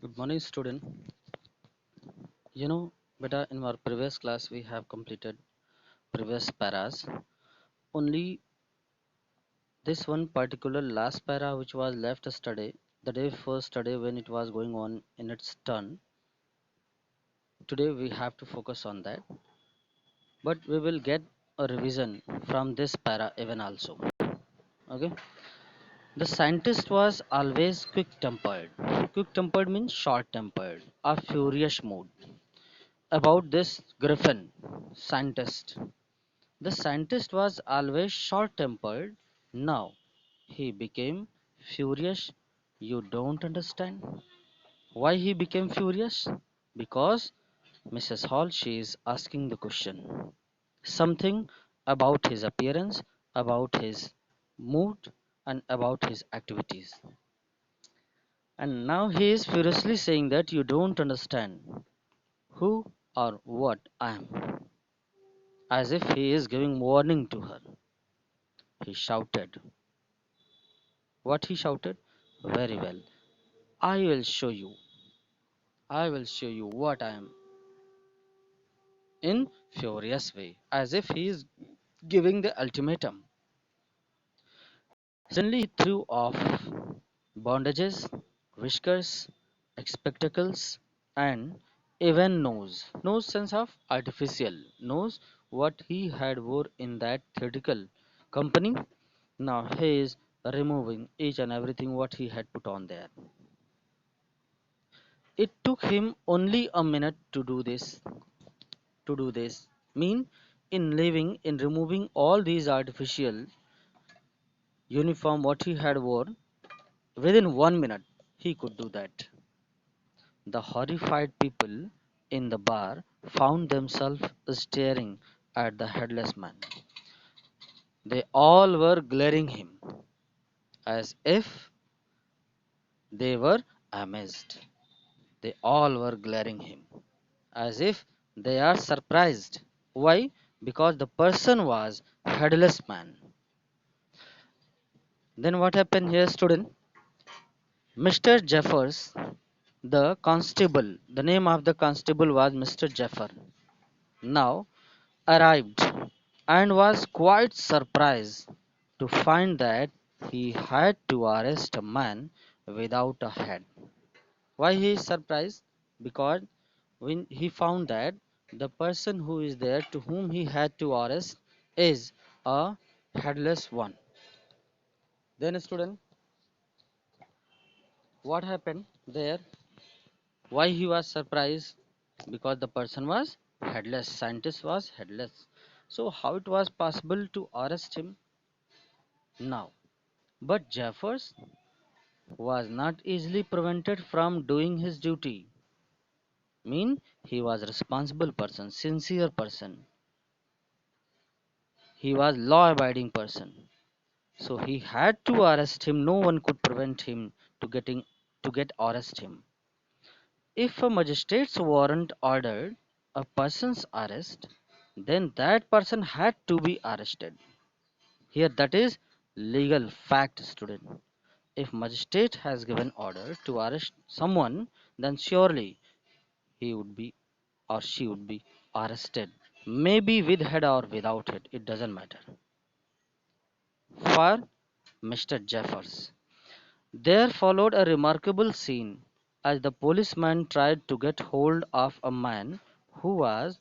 Good morning, student. Beta, in our previous class, we have completed previous paras. Only this one particular last para, which was left yesterday, the day before study when it was going on in its turn. Today we have to focus on that, but we will get a revision from this para even also. Okay. The scientist was always quick-tempered. Quick-tempered means short-tempered, a furious mood. About this Griffin, scientist. The scientist was always short tempered. Now he became furious. You don't understand why he became furious? Because Mrs. Hall, she is asking the question. Something about his appearance, about his mood, and about his activities. And now he is furiously saying that you don't understand who or what I am, as if he is giving warning to her. He shouted. What he shouted? Very well. I will show you. I will show you what I am, in furious way, as if he is giving the ultimatum. Suddenly he threw off bandages, whiskers, spectacles, and even nose. Nose sense of artificial. Nose what he had wore in that theatrical company. Now he is removing each and everything what he had put on there. It took him only a minute to do this. Mean in leaving, in removing all these artificial uniform what he had worn, within 1 minute he could do that. The horrified people in the bar found themselves staring at the headless man. They all were glaring him as if they were amazed. They all were glaring him as if they are surprised. Why? Because the person was headless man. Then what happened here, student? Mr. Jeffers, the constable, the name of the constable was Mr. Jeffer, now arrived and was quite surprised to find that he had to arrest a man without a head. Why he is surprised? Because when he found that the person who is there to whom he had to arrest is a headless one. Then student, what happened there? Why he was surprised? Because the person was headless, scientist was headless. So how it was possible to arrest him now? But Jeffers was not easily prevented from doing his duty. Mean he was responsible person, sincere person. He was law abiding person. So he had to arrest him. No one could prevent him to get arrest him. If a magistrate's warrant ordered a person's arrest, then that person had to be arrested. Here that is legal fact, student. If magistrate has given order to arrest someone, then surely he would be or she would be arrested. Maybe with head or without head, it doesn't matter. For Mr. Jeffers, there followed a remarkable scene as the policeman tried to get hold of a man who was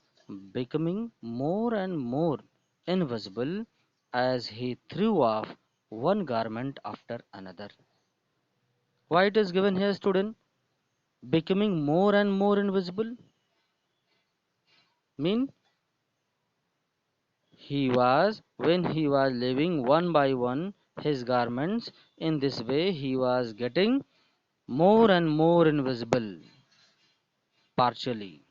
becoming more and more invisible as he threw off one garment after another. Why it is given here, student? Becoming more and more invisible mean when he was leaving one by one his garments in this way he was getting more and more invisible partially.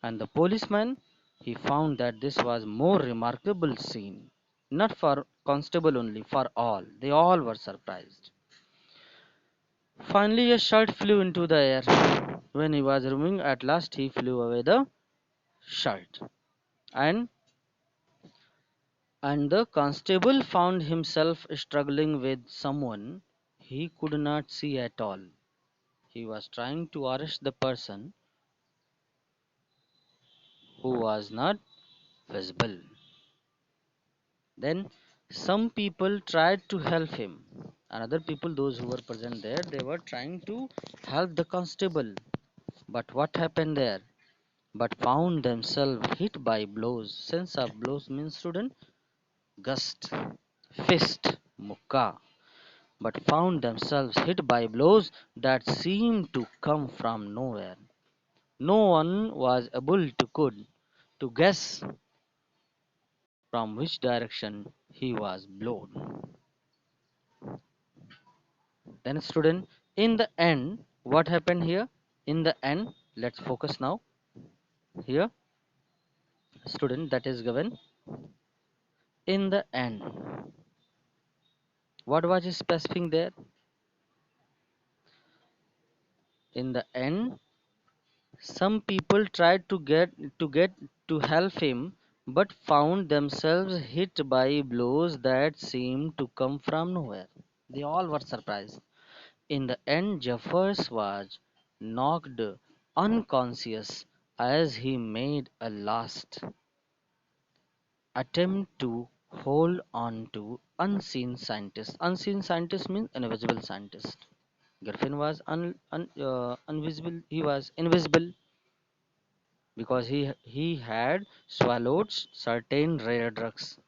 And the policeman, he found that this was more remarkable scene, not for constable only, for all. They all were surprised. Finally, a shirt flew into the air. When he was removing, at last he flew away the shirt, and the constable found himself struggling with someone he could not see at all. He was trying to arrest the person who was not visible. Then some people tried to help him. Another people, those who were present there, they were trying to help the constable. But what happened there? But found themselves hit by blows. Sense of blows means student gust, fist, mukka. But found themselves hit by blows that seemed to come from nowhere. No one was able to guess from which direction he was blown. Then student, in the end, what happened here? In the end, let's focus now. Here, student, that is given. In the end, what was he specifying there? In the end, some people tried to help him, but found themselves hit by blows that seemed to come from nowhere. They all were surprised. In the end, Jeffers was knocked unconscious as he made a last attempt to hold on to unseen scientist. Unseen scientist means invisible scientist. Griffin was invisible. He was invisible because he had swallowed certain rare drugs,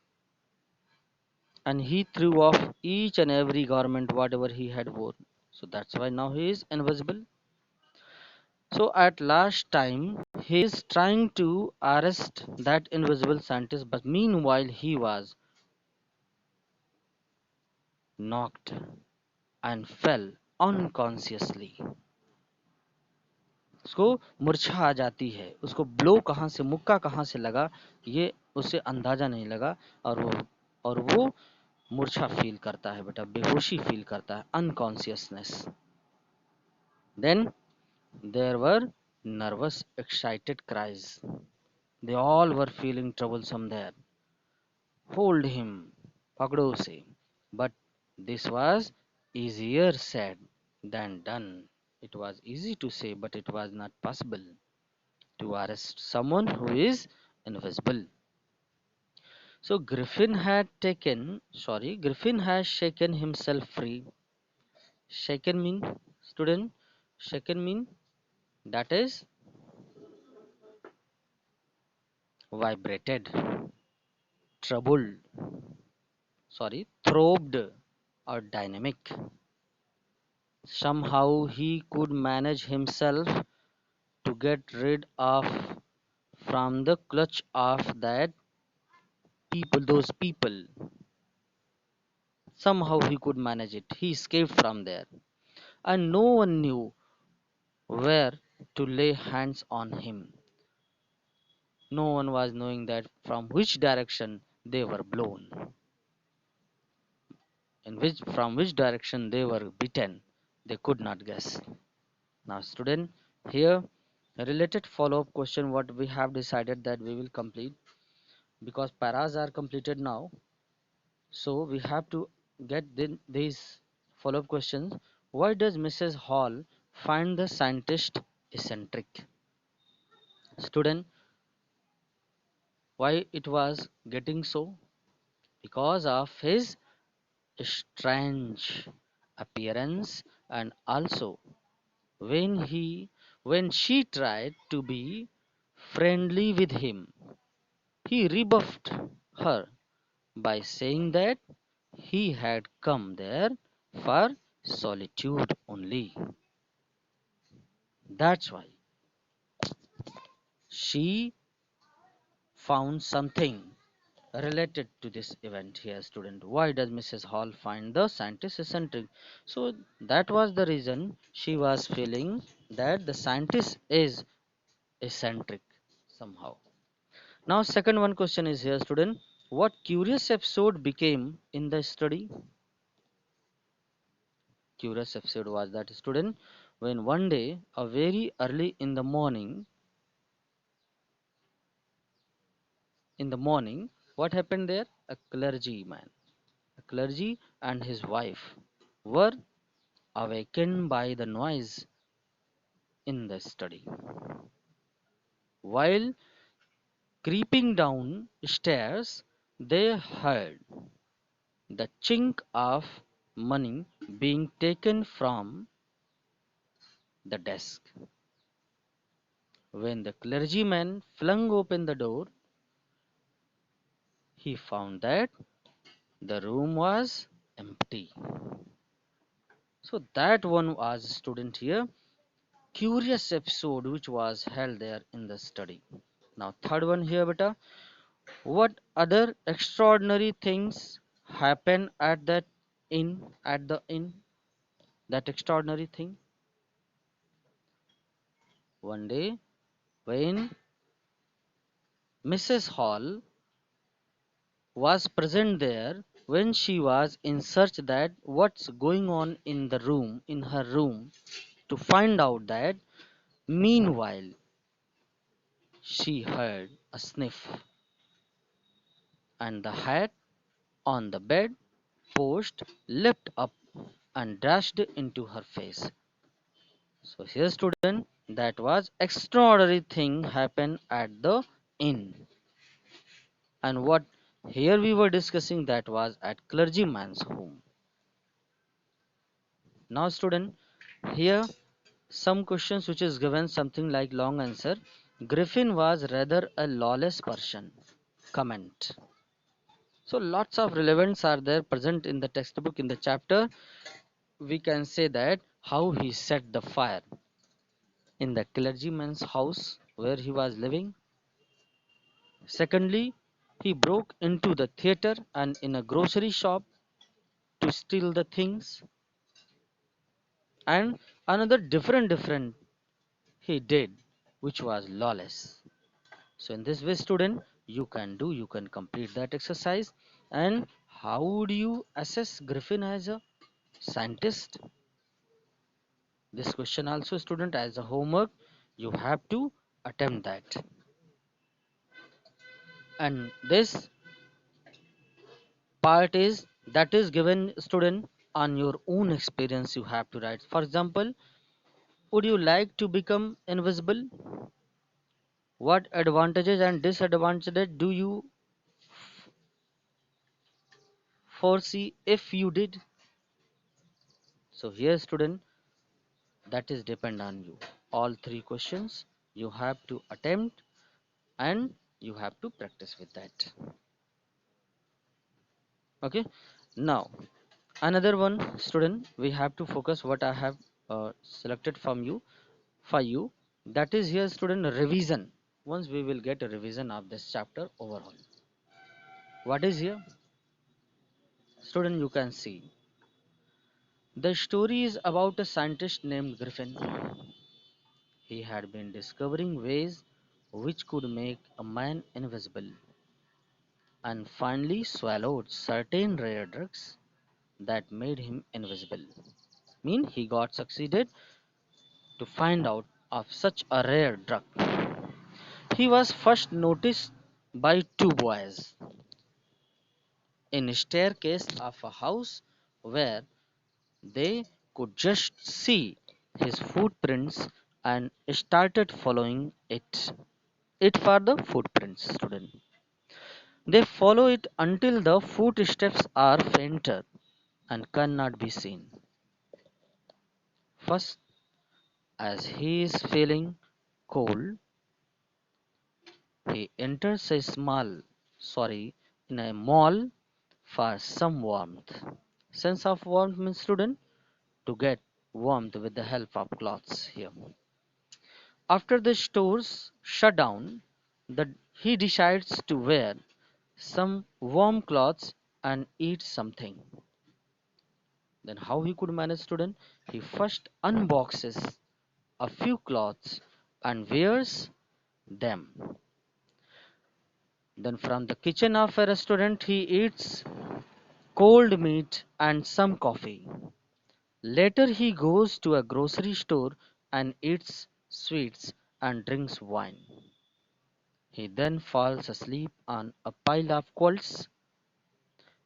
and he threw off each and every garment whatever he had worn. So that's why now he is invisible. So at last time he is trying to arrest that invisible scientist, but meanwhile he was knocked and fell unconsciously. उसको मूर्छा आ जाती है, उसको blow कहाँ से, मुक्का कहाँ से लगा, ये उसे अंदाजा नहीं लगा, और वो मूर्छा फील करता है बेटा, बेहोशी फील करता है, unconsciousness. Then there were nervous excited cries. They all were feeling troublesome there. Hold him, पकड़ो उसे. But this was easier said than done. It was easy to say, but it was not possible to arrest someone who is invisible. So Griffin has shaken himself free. Shaken mean, student, shaken mean that is vibrated, troubled, throbbed or dynamic. Somehow he could manage himself to get rid of from the clutch of those people. Somehow he could manage it. He escaped from there, and no one knew where to lay hands on him. No one was knowing that from which direction they were blown, and from which direction they were bitten. They could not guess. Now, student, here a related follow-up question what we have decided that we will complete, because paras are completed now. So we have to get these follow-up questions. Why does Mrs. Hall find the scientist eccentric? Student, why it was getting so? Because of his strange appearance, and also when he when she tried to be friendly with him, he rebuffed her by saying that he had come there for solitude only. That's why she found something related to this event here, student. Why does Mrs. Hall find the scientist eccentric? So that was the reason she was feeling that the scientist is eccentric somehow. Now second one question is here, student. What curious episode became in the study? Curious episode was that, student, when one day, a very early in the morning, what happened there? A clergy and his wife were awakened by the noise in the study. While creeping down stairs, they heard the chink of money being taken from the desk. When the clergyman flung open the door, he found that the room was empty. So that one was student here. Curious episode which was held there in the study. Now third one here beta. What other extraordinary things happen at that inn at the inn? That extraordinary thing. One day when Mrs. Hall was present there, when she was in search that what's going on in her room, to find out that meanwhile she heard a sniff, and the hat on the bed post leapt up and dashed into her face. So here student, that was extraordinary thing happened at the inn. And what here we were discussing, that was at clergyman's home. Now student, here some questions which is given something like long answer. Griffin was rather a lawless person. Comment. So lots of relevance are there present in the textbook in the chapter. We can say that how he set the fire in the clergyman's house where he was living. Secondly, he broke into the theater and in a grocery shop to steal the things. And another different he did, which was lawless. So in this way student, you can complete that exercise. And how would you assess Griffin as a scientist? This question also student, as a homework you have to attempt that. And this part is that is given student on your own experience, you have to write. For example, would you like to become invisible? What advantages and disadvantages do you foresee if you did? So here student, that is depend on you. All three questions you have to attempt and you have to practice with that. Okay, now another one student, we have to focus what I have selected from you for you, that is here student revision. Once we will get a revision of this chapter overall. What is here student, you can see the story is about a scientist named Griffin. He had been discovering ways which could make a man invisible, and finally swallowed certain rare drugs that made him invisible. Mean he got succeeded to find out of such a rare drug. He was first noticed by two boys in a staircase of a house where they could just see his footprints and started following it for the footprints student. They follow it until the footsteps are fainter and cannot be seen. First, as he is feeling cold, he enters a in a mall for some warmth. Sense of warmth means student, to get warmth with the help of clothes here. After the stores shut down, he decides to wear some warm clothes and eat something. Then how he could manage student? He first unboxes a few clothes and wears them. Then from the kitchen of a restaurant he eats cold meat and some coffee. Later he goes to a grocery store and eats sweets and drinks wine. He then falls asleep on a pile of quilts.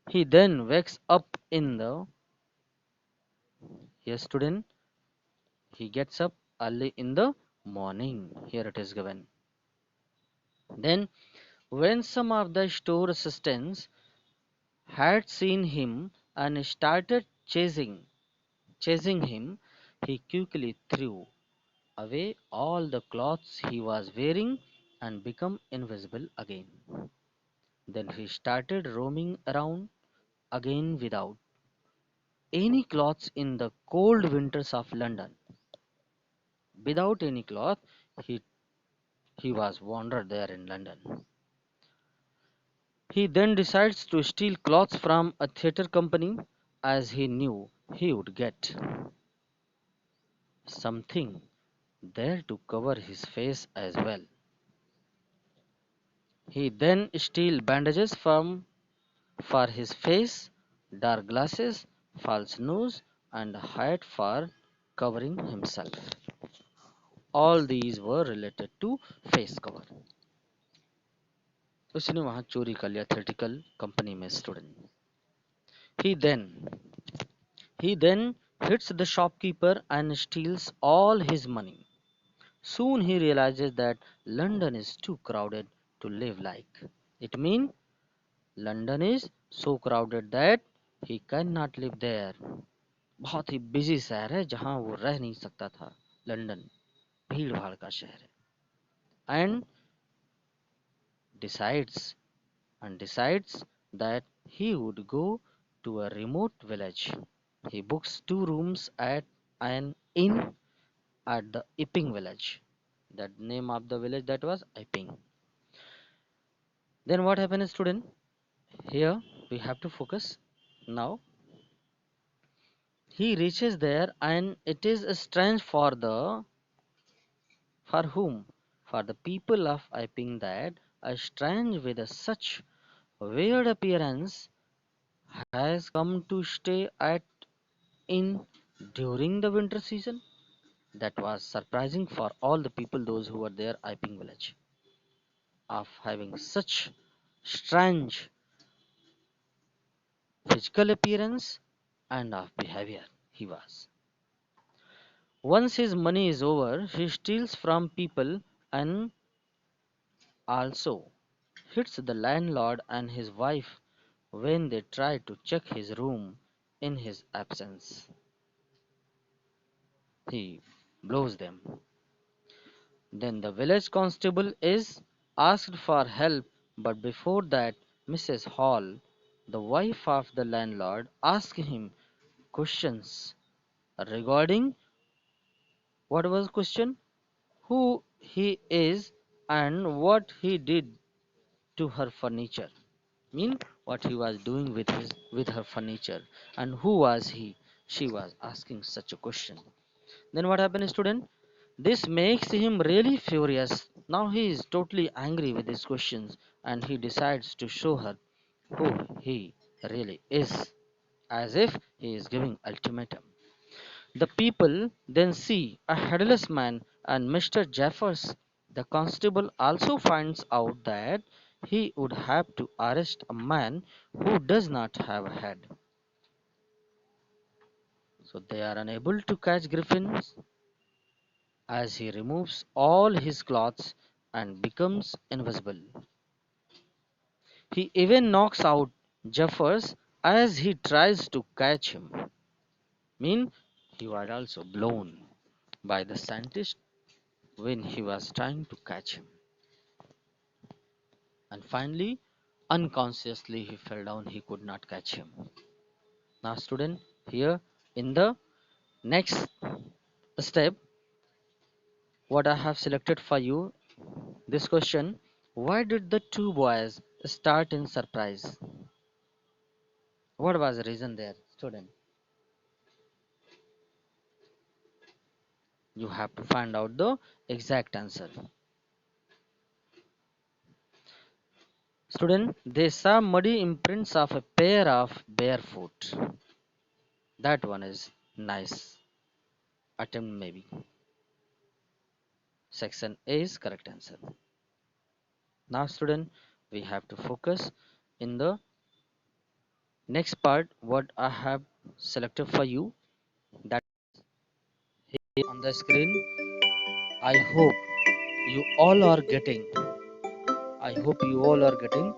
He then wakes up in the, yes student, he gets up early in the morning. Here it is given. Then, when some of the store assistants had seen him and started chasing him, he quickly threw away all the clothes he was wearing and became invisible again. Then he started roaming around again without any clothes in the cold winters of London. Without any cloth, he, he was wandered there in London. He then decides to steal clothes from a theatre company as he knew he would get something there to cover his face as well. He then steals bandages for his face, dark glasses, false nose, and a hat for covering himself. All these were related to face cover. उसने वहां चोरी कर लिया theatrical company में student. He then he then hits the shopkeeper and steals all his money. Soon he realizes that London is too crowded to live like. It means London is so crowded that he cannot live there. बहुत ही busy शहर है जहां वो रह नहीं सकता था. London भीड़ भाड़ का शहर है. Decides decides that he would go to a remote village. He books 2 rooms at an inn at the Epping village. That name of the village that was Epping. Then what happened, student? Here we have to focus. Now he reaches there and it is strange for whom? For the people of Epping that a strange with a such weird appearance has come to stay at inn during the winter season. That was surprising for all the people, those who were there Epping village, of having such strange physical appearance and of behavior he was. Once his money is over, he steals from people and also hits the landlord and his wife when they try to check his room in his absence. He blows them. Then the village constable is asked for help, but before that, Mrs. Hall, the wife of the landlord, asks him questions regarding what was question? Who he is and what he did to her furniture. Mean what he was doing with her furniture and who was he? She was asking such a question. Then what happened, student? This makes him really furious. Now he is totally angry with these questions and he decides to show her who he really is, as if he is giving ultimatum. The people then see a headless man and Mr. Jeffers. The constable also finds out that he would have to arrest a man who does not have a head. So they are unable to catch Griffin as he removes all his clothes and becomes invisible. He even knocks out Jeffers as he tries to catch him. Mean he was also blown by the scientist when he was trying to catch him. And finally, unconsciously he fell down, he could not catch him. Now student, here in the next step, what I have selected for you, this question, why did the two boys start in surprise? What was the reason there, student? You have to find out the exact answer. Student, they saw muddy imprints of a pair of barefoot. That one is nice attempt maybe. Section A is correct answer. Now student, we have to focus in the next part what I have selected for you, that here on the screen. I hope you all are getting. I hope you all are getting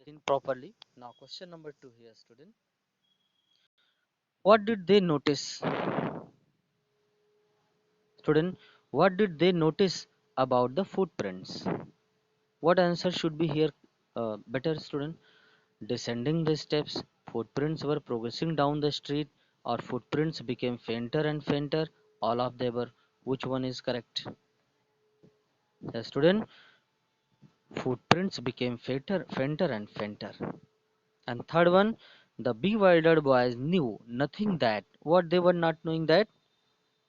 in properly. Now, question number 2 here, student. What did they notice? Student, what did they notice about the footprints? What answer should be here better, student? Descending the steps, footprints were progressing down the street, or footprints became fainter and fainter. All of them were. Which one is correct? The student, footprints became fainter and fainter. And third one, the bewildered boys knew nothing that. What they were not knowing that?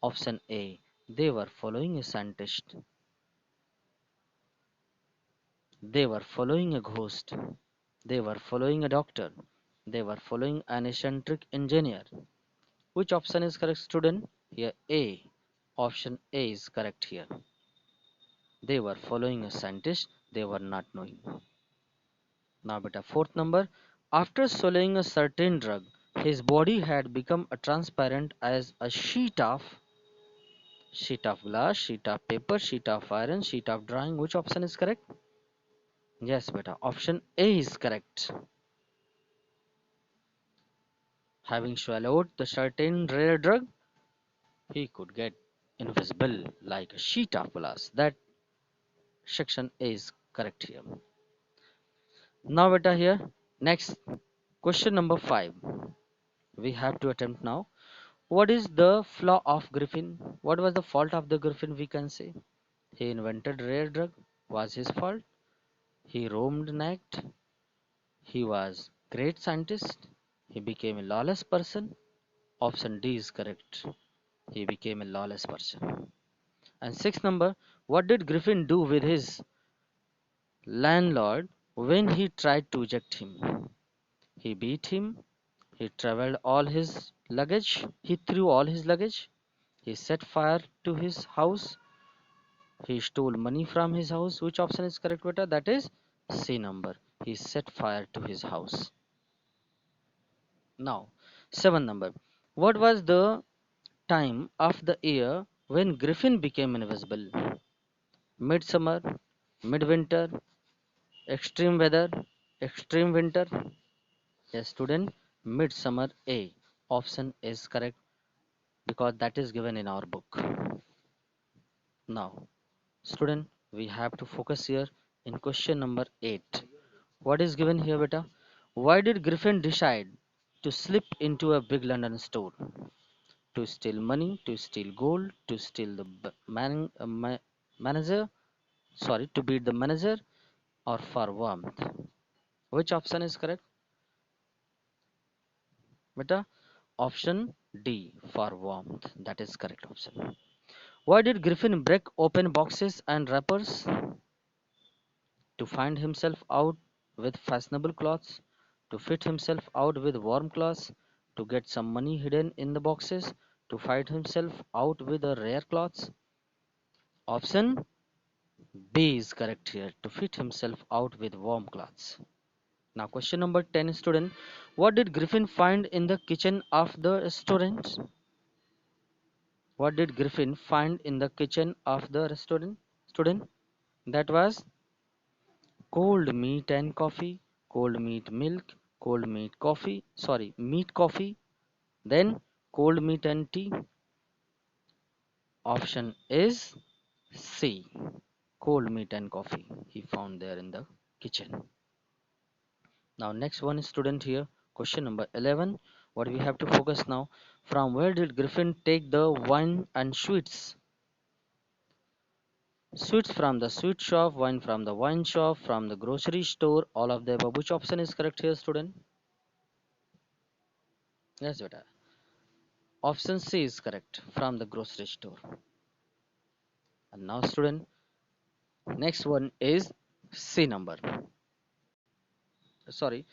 Option A. They were following a scientist. They were following a ghost. They were following a doctor. They were following an eccentric engineer. Which option is correct, student? Here A. Option A is correct here. They were following a scientist. They were not knowing. Now beta, fourth number. After swallowing a certain drug, his body had become a transparent as a sheet of glass, sheet of paper, sheet of iron, sheet of drawing. Which option is correct? Yes, beta. Option A is correct. Having swallowed the certain rare drug, he could get invisible like a sheet of glass. That section A is correct here. Now, beta, here next question number 5. We have to attempt now. What is the flaw of Griffin? What was the fault of the Griffin? We can say he invented rare drug. Was his fault? He roamed naked. He was great scientist. He became a lawless person. Option D is correct. He became a lawless person. And sixth number, what did Griffin do with his landlord when he tried to eject him? He beat him. He traveled all his luggage. He threw all his luggage. He set fire to his house. He stole money from his house. Which option is correct, beta? That is C number. He set fire to his house. Now, seven number. What was the time of the year when Griffin became invisible? Midsummer, midwinter, extreme weather, extreme winter. Yes, student, midsummer A. Option is correct because that is given in our book. Now, student, we have to focus here in question number 8. What is given here, beta? Why did Griffin decide to slip into a big London store? To steal money, to steal gold, to steal the manager, sorry, to beat the manager, or for warmth? Which option is correct? Beta, option D for warmth. That is correct option. Why did Griffin break open boxes and wrappers? To find himself out with fashionable clothes, to fit himself out with warm clothes, to get some money hidden in the boxes, to find himself out with a rare clothes. Option B is correct here, to fit himself out with warm clothes. Now question number 10, student. What did Griffin find in the kitchen of the restaurant? What did Griffin find in the kitchen of the restaurant? Student, that was cold meat and coffee, cold meat milk, cold meat coffee, sorry, meat coffee, then cold meat and tea. Option is C. Cold meat and coffee he found there in the kitchen. Now next one is student here. Question number 11. What we have to focus now. From where did Griffin take the wine and sweets? Sweets from the sweet shop, wine from the wine shop, from the grocery store, all of the above. Which option is correct here, student? Yes, beta. Option C is correct, from the grocery store. And now, student, next one is C number. Sorry,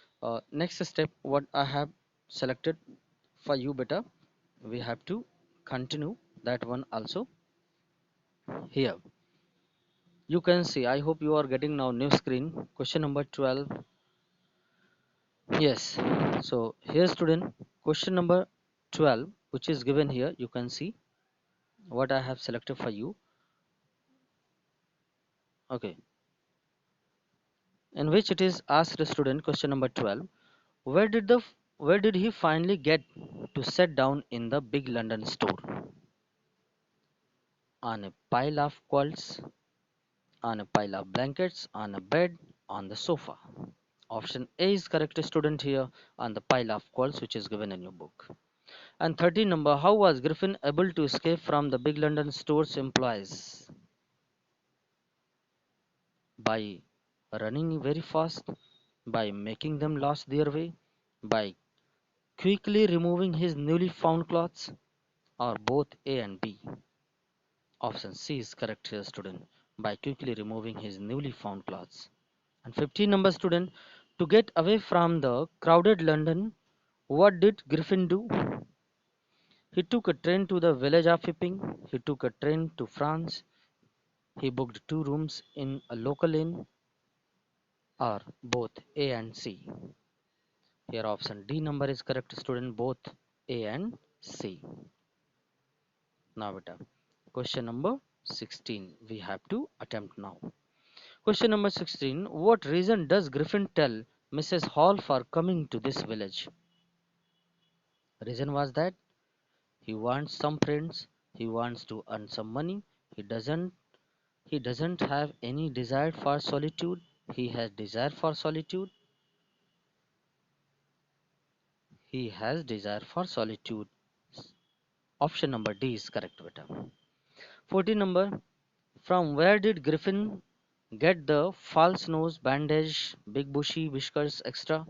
next step, what I have selected for you, beta. We have to continue that one also here. You can see, I hope you are getting now new screen. Question number 12. Yes, so here student, question number 12, which is given here, you can see what I have selected for you. Okay, in which it is asked the student question number 12. Where did he finally get to sit down in the big London store? On a pile of quilts, on a pile of blankets, on a bed, on the sofa. Option A is correct, student, here on the pile of quilts which is given in your book. And 13 number, how was Griffin able to escape from the big London store's employees? By running very fast, by making them lose their way, by quickly removing his newly found clothes, or both A and B. Option C is correct here, student, by quickly removing his newly found clothes. And 15 number, student, to get away from the crowded London, what did Griffin do? He took a train to the village of Epping. He took a train to France. He booked two rooms in a local inn, or both A and C. Here option D number is correct, student, both A and C. Now beta, question number 16 we have to attempt now. Question number 16, what reason does Griffin tell Mrs. Hall for coming to this village? Reason was that he wants some friends, he wants to earn some money, he doesn't he doesn't have any desire for solitude, he has desire for solitude, he has desire for solitude. Option number D is correct, beta. 14 number, from where did Griffin get the false nose, bandage, big bushy whiskers, etc.?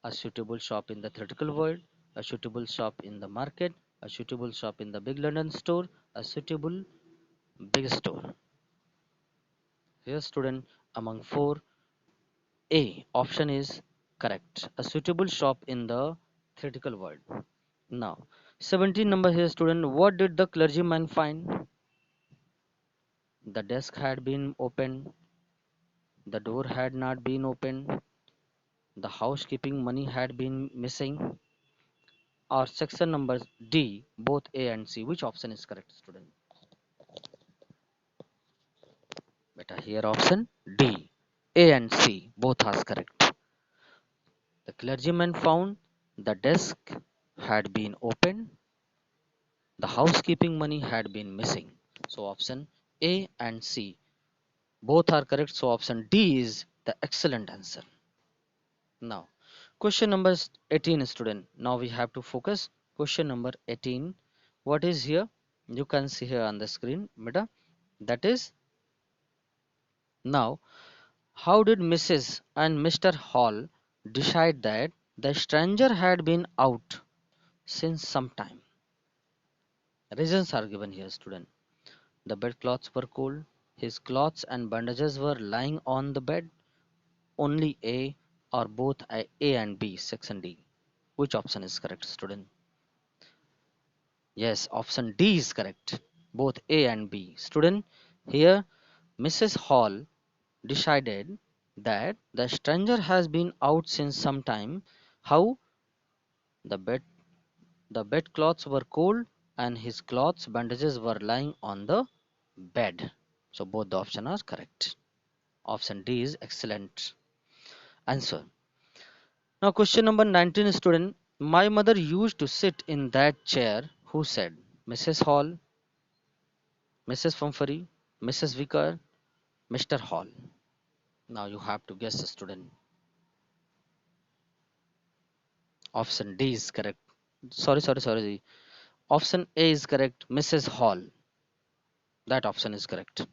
A suitable shop in the theatrical world, a suitable shop in the market, a suitable shop in the big London store, a suitable big store. Here, student, among four, A option is correct. A suitable shop in the theatrical world. Now, 17 number here, student. What did the clergyman find? The desk had been opened. The door had not been opened. The housekeeping money had been missing. Or section number D, both A and C. Which option is correct, student? Beta, here option D, A and C, both are correct. The clergyman found the desk had been opened, the housekeeping money had been missing. So option A and C both are correct. So option D is the excellent answer. Now, question number 18, student. Now we have to focus. Question number 18. What is here? You can see here on the screen, beta. That is, now, how did Mrs. and Mr. Hall decide that the stranger had been out since some time? Reasons are given here, student. The bedclothes were cold. His clothes and bandages were lying on the bed. Only A or both A and B, section D. Which option is correct, student? Yes, option D is correct. Both A and B. Student, here Mrs. Hall decided that the stranger has been out since some time. How? The bedclothes were cold and his clothes bandages were lying on the bed. So both the options are correct. Option D is excellent answer. Now question number 19, student. My mother used to sit in that chair. Who said? Mrs. Hall, Mrs. Pumphrey, Mrs. Vicker, Mr. Hall. Now you have to guess, student. Option D is correct. Sorry. Option A is correct. Mrs. Hall. That option is correct.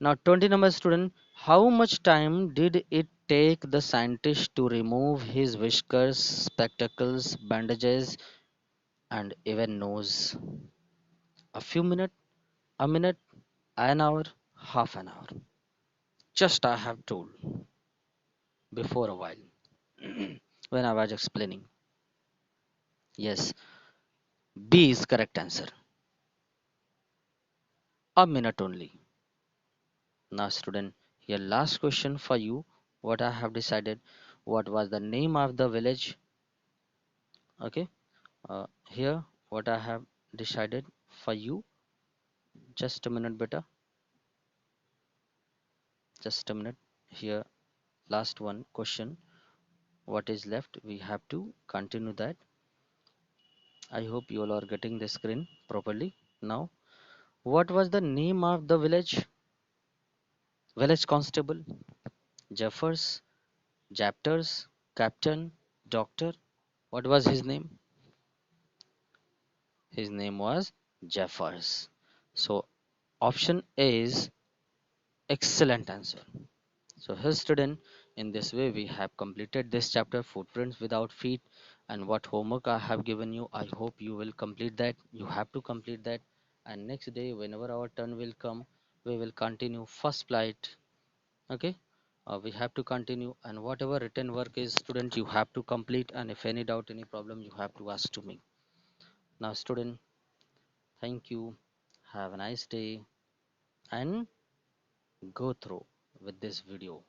Now 20 number, student. How much time did it take the scientist to remove his whiskers, spectacles, bandages, and even nose? A few minutes, a minute, an hour, half an hour. Just I have told before a while when I was explaining. Yes, B is correct answer. A minute only. Now, student, here last question for you. What I have decided. What was the name of the village? Okay. Here, what I have decided for you. Just a minute, beta. Just a minute. Here, last one question. What is left? We have to continue that. I hope you all are getting the screen properly now. What was the name of the village? Village constable, Jeffers, Japters, Captain, Doctor. What was his name? His name was Jeffers. So option A is excellent answer. So here student, in this way we have completed this chapter footprints without feet, and what homework I have given you, I hope you will complete that. You have to complete that, and next day whenever our turn will come, we will continue first flight. Okay, we have to continue, and whatever written work is student you have to complete, and if any doubt any problem you have to ask to me. Now student, thank you, have a nice day, and go through with this video.